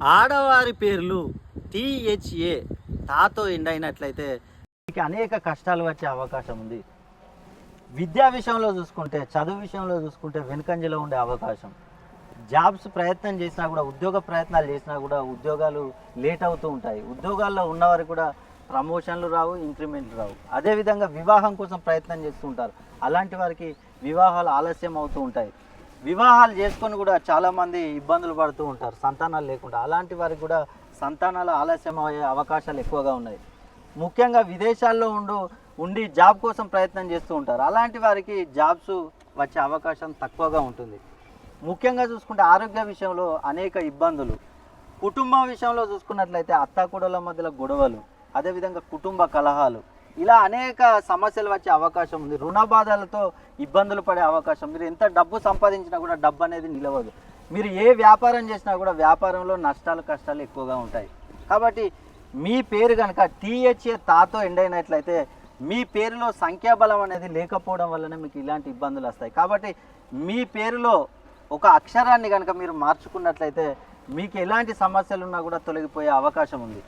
ఆడవారి పేర్లు టీహెచ్ఏ తాతో ఎండ్ అయినట్లయితే మీకు అనేక కష్టాలు వచ్చే అవకాశం ఉంది. విద్యా విషయంలో చూసుకుంటే, చదువు విషయంలో చూసుకుంటే వెనుకంజలో ఉండే అవకాశం. జాబ్స్ ప్రయత్నం చేసినా కూడా, ఉద్యోగ ప్రయత్నాలు చేసినా కూడా ఉద్యోగాలు లేట్ అవుతూ ఉంటాయి. ఉద్యోగాల్లో ఉన్నవారికి కూడా ప్రమోషన్లు రావు, ఇంక్రిమెంట్లు రావు. అదేవిధంగా వివాహం కోసం ప్రయత్నం చేస్తూ ఉంటారు. అలాంటి వారికి వివాహాలు ఆలస్యం అవుతూ ఉంటాయి. వివాహాలు చేసుకొని కూడా చాలామంది ఇబ్బందులు పడుతూ ఉంటారు సంతానాలు లేకుండా. అలాంటి వారికి కూడా సంతానాలు ఆలస్యం అయ్యే అవకాశాలు ఎక్కువగా ఉన్నాయి. ముఖ్యంగా విదేశాల్లో ఉండి జాబ్ కోసం ప్రయత్నం చేస్తూ ఉంటారు. అలాంటి వారికి జాబ్స్ వచ్చే అవకాశం తక్కువగా ఉంటుంది. ముఖ్యంగా చూసుకుంటే ఆరోగ్య విషయంలో అనేక ఇబ్బందులు. కుటుంబం విషయంలో చూసుకున్నట్లయితే అత్తాకోడళ్ళ మధ్యలో గొడవలు, అదేవిధంగా కుటుంబ కలహాలు, ఇలా అనేక సమస్యలు వచ్చే అవకాశం ఉంది. రుణ బాధలతో ఇబ్బందులు పడే అవకాశం. మీరు ఎంత డబ్బు సంపాదించినా కూడా డబ్బు అనేది నిలవదు. మీరు ఏ వ్యాపారం చేసినా కూడా వ్యాపారంలో నష్టాలు కష్టాలు ఎక్కువగా ఉంటాయి. కాబట్టి మీ పేరు కనుక టీహెచ్ఏ తాతో ఎండ్ అయినట్లయితే మీ పేరులో సంఖ్యాబలం అనేది లేకపోవడం వల్లనే మీకు ఇలాంటి ఇబ్బందులు వస్తాయి. కాబట్టి మీ పేరులో ఒక అక్షరాన్ని కనుక మీరు మార్చుకున్నట్లయితే మీకు ఎలాంటి సమస్యలు ఉన్నా కూడా తొలగిపోయే అవకాశం ఉంది.